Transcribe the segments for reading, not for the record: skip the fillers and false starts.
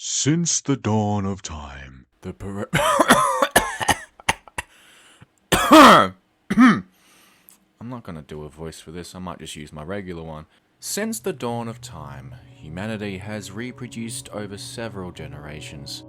Since the dawn of time, I'm not gonna do a voice for this, I might just use my regular one. Since the dawn of time, humanity has reproduced over several generations.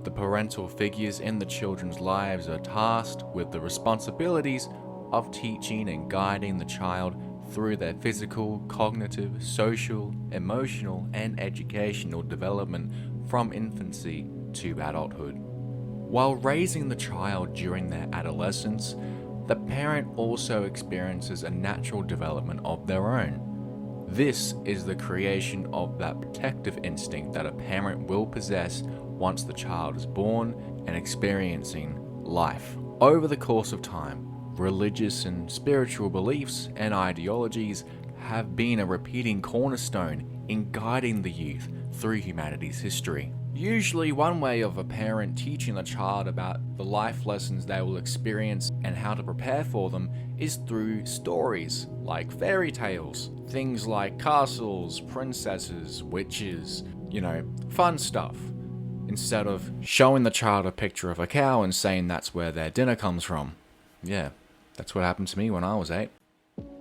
The parental figures in the children's lives are tasked with the responsibilities of teaching and guiding the child through their physical, cognitive, social, emotional, and educational development from infancy to adulthood. While raising the child during their adolescence, the parent also experiences a natural development of their own. This is the creation of that protective instinct that a parent will possess once the child is born and experiencing life. Over the course of time, religious and spiritual beliefs and ideologies have been a repeating cornerstone in guiding the youth through humanity's history. Usually, one way of a parent teaching a child about the life lessons they will experience and how to prepare for them is through stories like fairy tales, things like castles, princesses, witches, fun stuff. Instead of showing the child a picture of a cow and saying that's where their dinner comes from. Yeah, that's what happened to me when I was 8.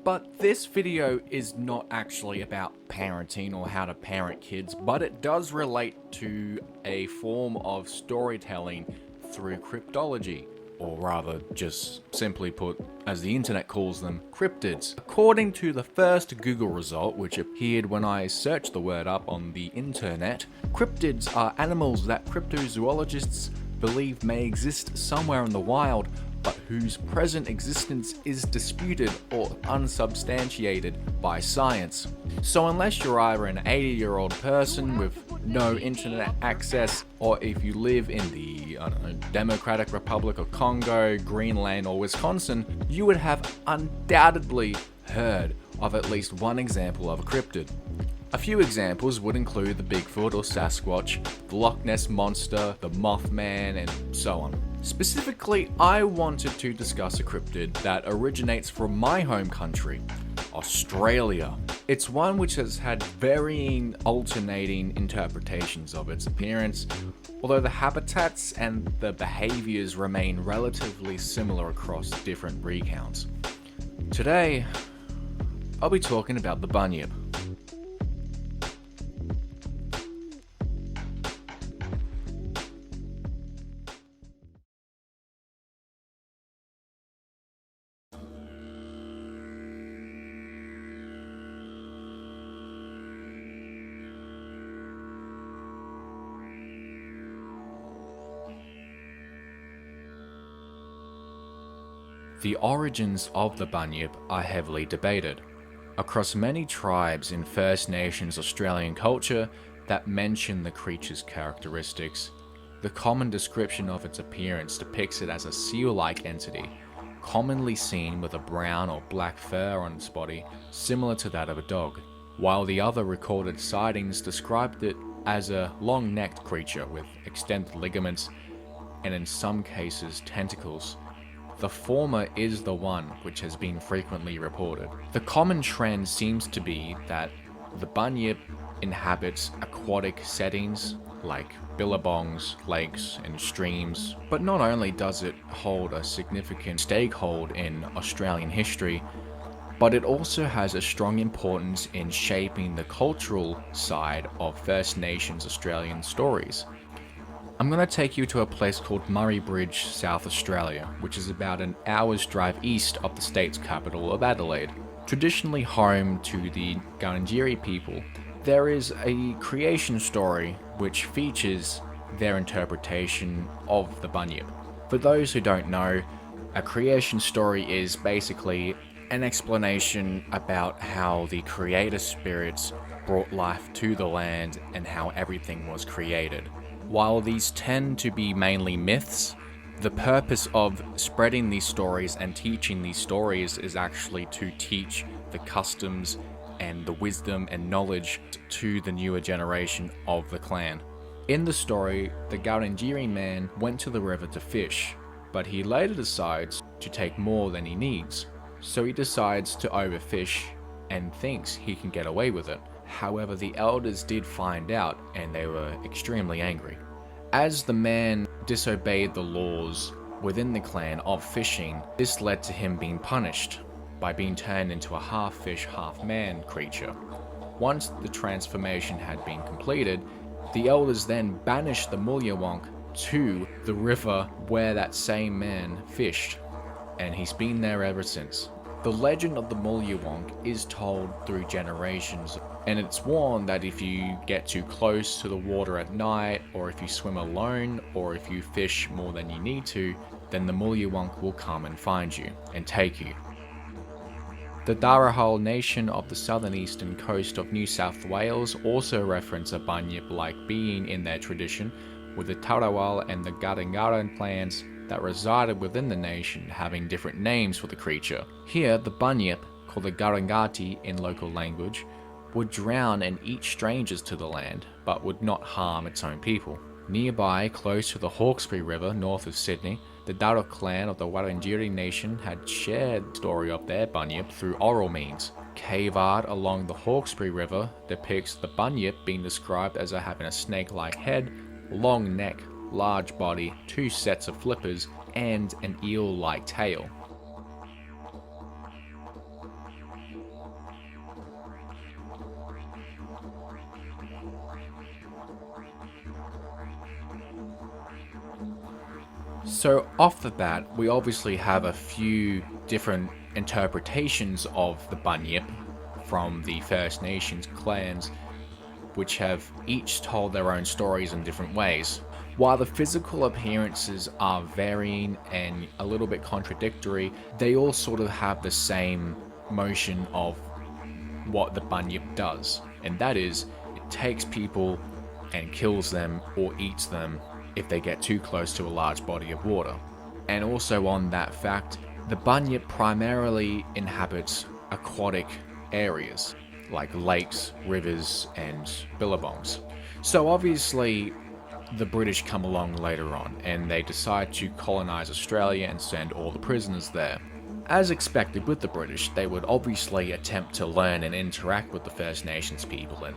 But this video is not actually about parenting or how to parent kids, but it does relate to a form of storytelling through cryptology, or rather, just simply put, as the internet calls them, cryptids. According to the first Google result, which appeared when I searched the word up on the internet, cryptids are animals that cryptozoologists believe may exist somewhere in the wild, but whose present existence is disputed or unsubstantiated by science. So unless you're either an 80-year-old person with no internet access, or if you live in the, Democratic Republic of Congo, Greenland, or Wisconsin, you would have undoubtedly heard of at least one example of a cryptid. A few examples would include the Bigfoot or Sasquatch, the Loch Ness Monster, the Mothman, and so on. Specifically, I wanted to discuss a cryptid that originates from my home country, Australia. It's one which has had varying, alternating interpretations of its appearance, although the habitats and the behaviors remain relatively similar across different recounts. Today, I'll be talking about the Bunyip. The origins of the Bunyip are heavily debated. Across many tribes in First Nations Australian culture that mention the creature's characteristics, the common description of its appearance depicts it as a seal-like entity, commonly seen with a brown or black fur on its body, similar to that of a dog, while the other recorded sightings described it as a long-necked creature with extended ligaments and in some cases tentacles. The former is the one which has been frequently reported. The common trend seems to be that the Bunyip inhabits aquatic settings like billabongs, lakes, and streams, but not only does it hold a significant stakehold in Australian history, but it also has a strong importance in shaping the cultural side of First Nations Australian stories. I'm going to take you to a place called Murray Bridge, South Australia, which is about an hour's drive east of the state's capital of Adelaide. Traditionally home to the Gurungeri people, there is a creation story which features their interpretation of the Bunyip. For those who don't know, a creation story is basically an explanation about how the creator spirits brought life to the land and how everything was created. While these tend to be mainly myths, the purpose of spreading these stories and teaching these stories is actually to teach the customs and the wisdom and knowledge to the newer generation of the clan. In the story, the Gurungeri man went to the river to fish, but he later decides to take more than he needs, so he decides to overfish and thinks he can get away with it. However, the elders did find out and they were extremely angry. As the man disobeyed the laws within the clan of fishing, this led to him being punished by being turned into a half fish, half man creature. Once the transformation had been completed, the elders then banished the Mulyawonk to the river where that same man fished, and he's been there ever since. The legend of the Mulyawonk is told through generations, and it's warned that if you get too close to the water at night, or if you swim alone, or if you fish more than you need to, then the Mulyawonk will come and find you and take you. The Darahal Nation of the southern eastern coast of New South Wales also reference a Bunyip-like being in their tradition, with the Tarawal and the Gadangaran clans that resided within the nation having different names for the creature. Here, the Bunyip, called the Garangati in local language, would drown and eat strangers to the land, but would not harm its own people. Nearby, close to the Hawkesbury River north of Sydney, the Darug clan of the Wurundjeri Nation had shared the story of their Bunyip through oral means. Cave art along the Hawkesbury River depicts the Bunyip being described as having a snake-like head, long neck, large body, 2 sets of flippers, and an eel-like tail. So off the bat, we obviously have a few different interpretations of the Bunyip from the First Nations clans, which have each told their own stories in different ways. While the physical appearances are varying and a little bit contradictory, they all sort of have the same motion of what the Bunyip does, and that is, it takes people and kills them or eats them if they get too close to a large body of water. And also on that fact, the Bunyip primarily inhabits aquatic areas, like lakes, rivers, and billabongs. So obviously, the British come along later on, and they decide to colonize Australia and send all the prisoners there. As expected with the British, they would obviously attempt to learn and interact with the First Nations people and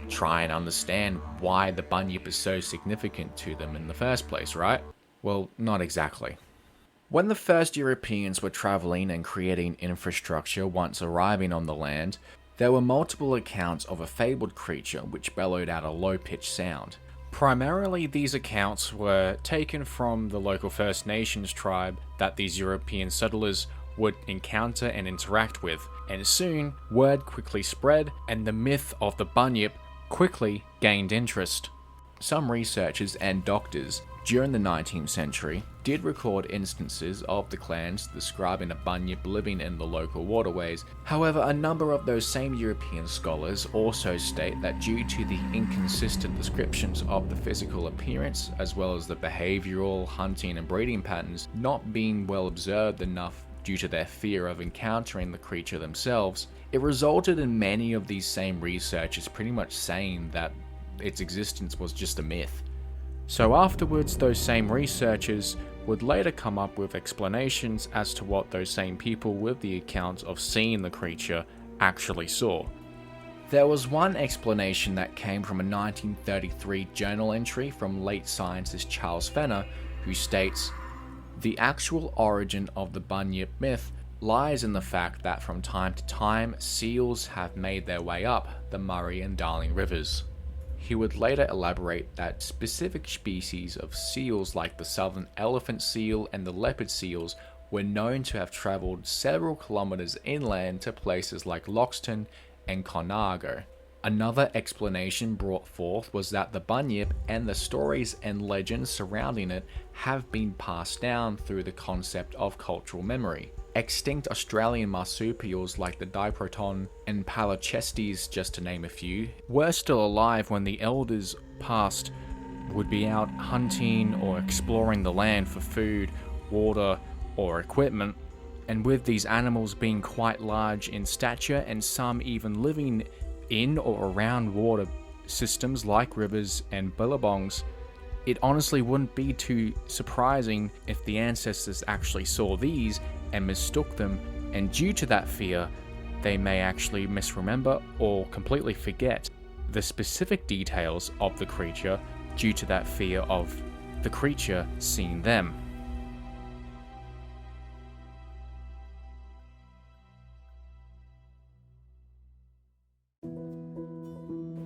try and understand why the Bunyip is so significant to them in the first place, right? Well, not exactly. When the first Europeans were traveling and creating infrastructure once arriving on the land, there were multiple accounts of a fabled creature which bellowed out a low-pitched sound. Primarily, these accounts were taken from the local First Nations tribe that these European settlers would encounter and interact with, and soon, word quickly spread, and the myth of the Bunyip quickly gained interest. Some researchers and doctors during the 19th century did record instances of the clans describing a Bunyip living in the local waterways. However, a number of those same European scholars also state that due to the inconsistent descriptions of the physical appearance, as well as the behavioral, hunting and breeding patterns not being well observed enough due to their fear of encountering the creature themselves, it resulted in many of these same researchers pretty much saying that its existence was just a myth. So afterwards, those same researchers would later come up with explanations as to what those same people with the accounts of seeing the creature actually saw. There was one explanation that came from a 1933 journal entry from late scientist Charles Fenner, who states, "The actual origin of the Bunyip myth lies in the fact that from time to time, seals have made their way up the Murray and Darling rivers." He would later elaborate that specific species of seals like the southern elephant seal and the leopard seals were known to have travelled several kilometres inland to places like Loxton and Conago. Another explanation brought forth was that the Bunyip and the stories and legends surrounding it have been passed down through the concept of cultural memory. Extinct Australian marsupials like the Diprotodon and Palochestes, just to name a few, were still alive when the elders past would be out hunting or exploring the land for food, water, or equipment, and with these animals being quite large in stature and some even living in or around water systems like rivers and billabongs, it honestly wouldn't be too surprising if the ancestors actually saw these and mistook them, and due to that fear, they may actually misremember or completely forget the specific details of the creature due to that fear of the creature seeing them.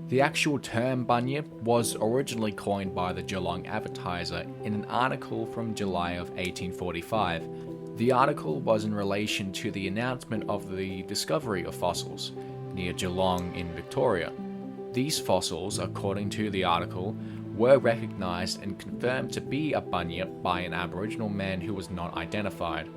The actual term Bunyip was originally coined by the Geelong Advertiser in an article from July of 1845. The article was in relation to the announcement of the discovery of fossils near Geelong in Victoria. These fossils, according to the article, were recognised and confirmed to be a Bunyip by an Aboriginal man who was not identified.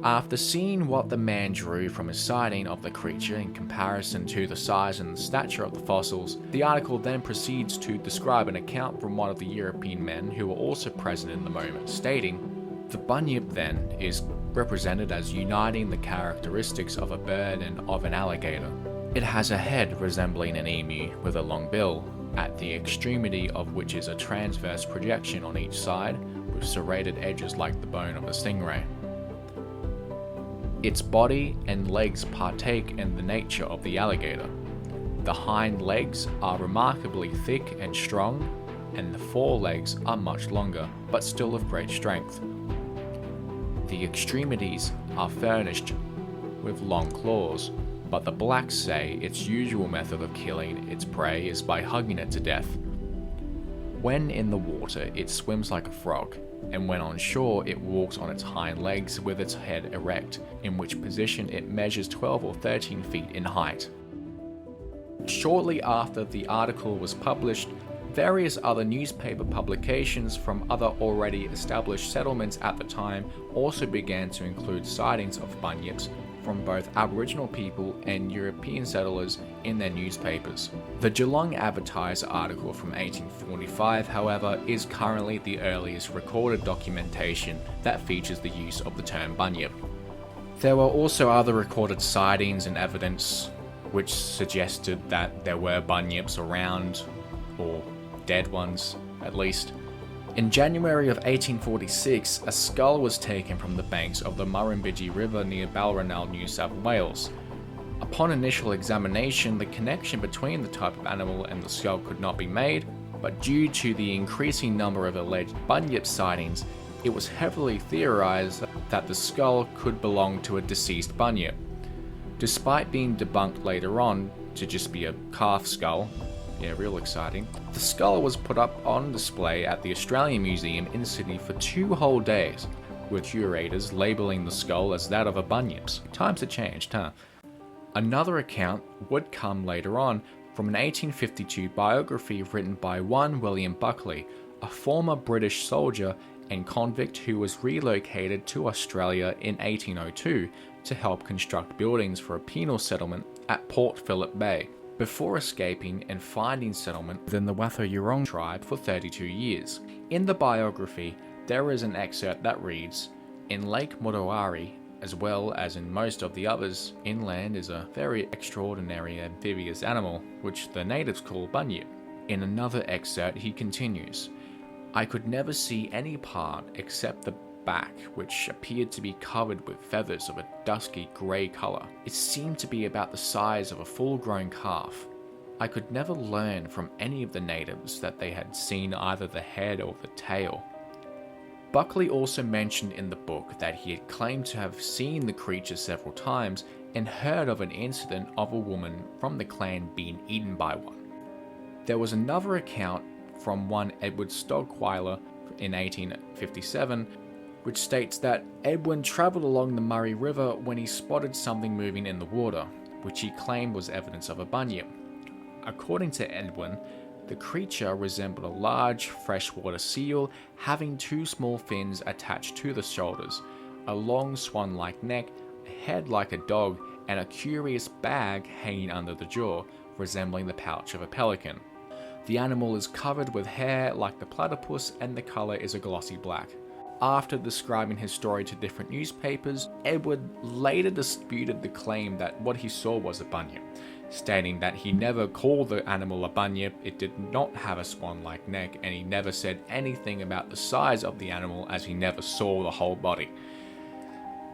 After seeing what the man drew from his sighting of the creature in comparison to the size and the stature of the fossils, the article then proceeds to describe an account from one of the European men who were also present in the moment, stating, "The Bunyip then is represented as uniting the characteristics of a bird and of an alligator. It has a head resembling an emu with a long bill, at the extremity of which is a transverse projection on each side, with serrated edges like the bone of a stingray. Its body and legs partake in the nature of the alligator. The hind legs are remarkably thick and strong, and the forelegs are much longer, but still of great strength. The extremities are furnished with long claws, but the blacks say its usual method of killing its prey is by hugging it to death. When in the water, it swims like a frog, and when on shore, it walks on its hind legs with its head erect, in which position it measures 12 or 13 feet in height." Shortly after the article was published, various other newspaper publications from other already established settlements at the time also began to include sightings of bunyips from both Aboriginal people and European settlers in their newspapers. The Geelong Advertiser article from 1845, however, is currently the earliest recorded documentation that features the use of the term bunyip. There were also other recorded sightings and evidence which suggested that there were bunyips around, or dead ones at least. In January of 1846, a skull was taken from the banks of the Murrumbidgee River near Balranald, New South Wales. Upon initial examination, the connection between the type of animal and the skull could not be made, but due to the increasing number of alleged bunyip sightings, it was heavily theorized that the skull could belong to a deceased bunyip. Despite being debunked later on to just be a calf skull, yeah, real exciting, the skull was put up on display at the Australian Museum in Sydney for 2 whole days, with curators labelling the skull as that of a bunyip's. Times had changed, huh? Another account would come later on from an 1852 biography written by one William Buckley, a former British soldier and convict who was relocated to Australia in 1802 to help construct buildings for a penal settlement at Port Phillip Bay, before escaping and finding settlement within the Watho-Yurong tribe for 32 years. In the biography, there is an excerpt that reads, "In Lake Mudawari, as well as in most of the others, inland is a very extraordinary amphibious animal, which the natives call bunyip." In another excerpt he continues, "I could never see any part except the back, which appeared to be covered with feathers of a dusky grey colour. It seemed to be about the size of a full-grown calf. I could never learn from any of the natives that they had seen either the head or the tail." Buckley also mentioned in the book that he had claimed to have seen the creature several times and heard of an incident of a woman from the clan being eaten by one. There was another account from one Edward Stogweiler in 1857, which states that Edwin travelled along the Murray River when he spotted something moving in the water, which he claimed was evidence of a bunyip. According to Edwin, the creature resembled a large freshwater seal having 2 small fins attached to the shoulders, a long swan-like neck, a head like a dog, and a curious bag hanging under the jaw, resembling the pouch of a pelican. The animal is covered with hair like the platypus and the colour is a glossy black. After describing his story to different newspapers, Edward later disputed the claim that what he saw was a bunyip, stating that he never called the animal a bunyip, it did not have a swan-like neck, and he never said anything about the size of the animal as he never saw the whole body.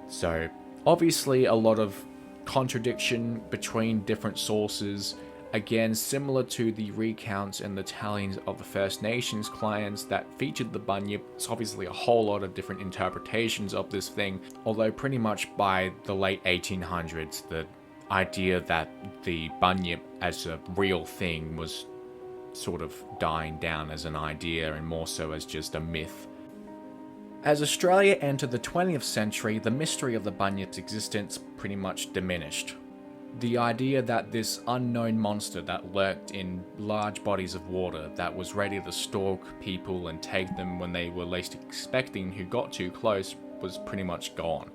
So, obviously a lot of contradiction between different sources. Again, similar to the recounts and the tellings of the First Nations clans that featured the Bunyip. It's obviously a whole lot of different interpretations of this thing, although pretty much by the late 1800s, the idea that the Bunyip as a real thing was sort of dying down as an idea and more so as just a myth. As Australia entered the 20th century, the mystery of the Bunyip's existence pretty much diminished. The idea that this unknown monster that lurked in large bodies of water, that was ready to stalk people and take them when they were least expecting who got too close, was pretty much gone.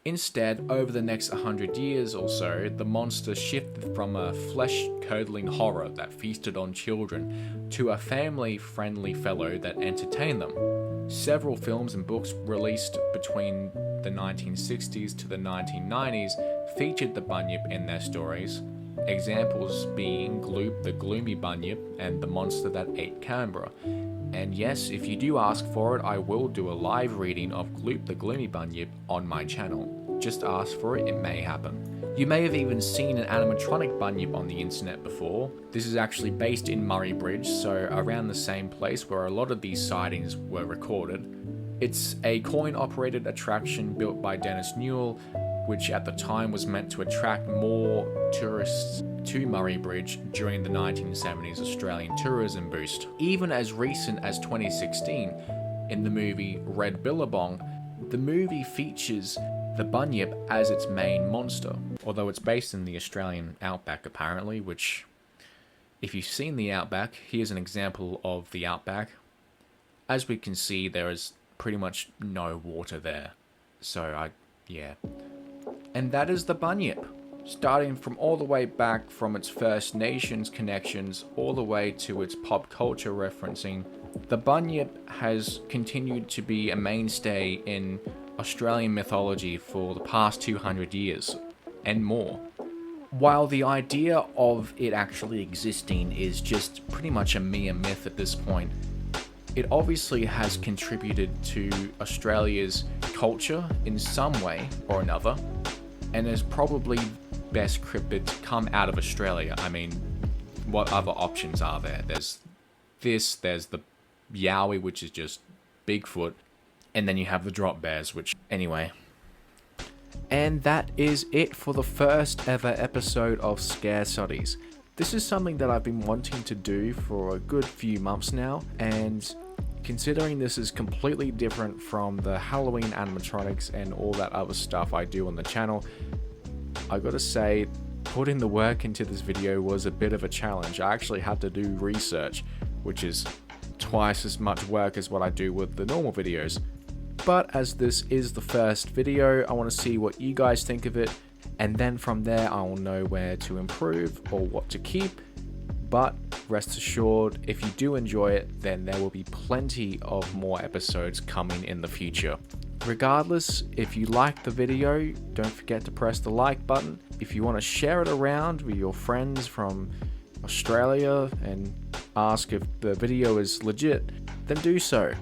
Instead, over the next 100 years or so, the monster shifted from a flesh-curdling horror that feasted on children to a family-friendly fellow that entertained them. Several films and books released between the 1960s to the 1990s featured the Bunyip in their stories, examples being Gloop the Gloomy Bunyip and The Monster That Ate Canberra. And yes, if you do ask for it, I will do a live reading of Gloop the Gloomy Bunyip on my channel. Just ask for it, it may happen. You may have even seen an animatronic Bunyip on the internet before. This is actually based in Murray Bridge, so around the same place where a lot of these sightings were recorded. It's a coin-operated attraction built by Dennis Newell, which at the time was meant to attract more tourists to Murray Bridge during the 1970s Australian tourism boost. Even as recent as 2016, in the movie Red Billabong, the movie features the Bunyip as its main monster, although it's based in the Australian outback apparently, which, if you've seen the outback, here's an example of the outback. As we can see, there is pretty much no water there, yeah. And that is the Bunyip, starting from all the way back from its First Nations connections all the way to its pop culture referencing. The Bunyip has continued to be a mainstay in Australian mythology for the past 200 years and more. While the idea of it actually existing is just pretty much a mere myth at this point, it obviously has contributed to Australia's culture in some way or another, and is probably best cryptid to come out of Australia. I mean, what other options are there? There's the Yowie, which is just Bigfoot, and then you have the drop bears, which, anyway. And that is it for the first ever episode of Scare Studies. This is something that I've been wanting to do for a good few months now, and considering this is completely different from the Halloween animatronics and all that other stuff I do on the channel, I gotta say, putting the work into this video was a bit of a challenge. I actually had to do research, which is twice as much work as what I do with the normal videos. But as this is the first video, I want to see what you guys think of it, and then from there I will know where to improve or what to keep. But rest assured, if you do enjoy it, then there will be plenty of more episodes coming in the future. Regardless, if you like the video, don't forget to press the like button. If you want to share it around with your friends from Australia and ask if the video is legit, then do so.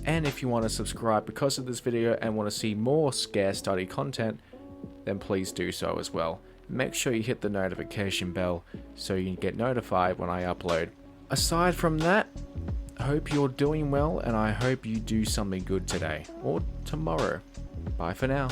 And if you want to subscribe because of this video and want to see more Scare Study content, then please do so as well. Make sure you hit the notification bell so you can get notified when I upload. Aside from that, I hope you're doing well, and I hope you do something good today or tomorrow. Bye for now.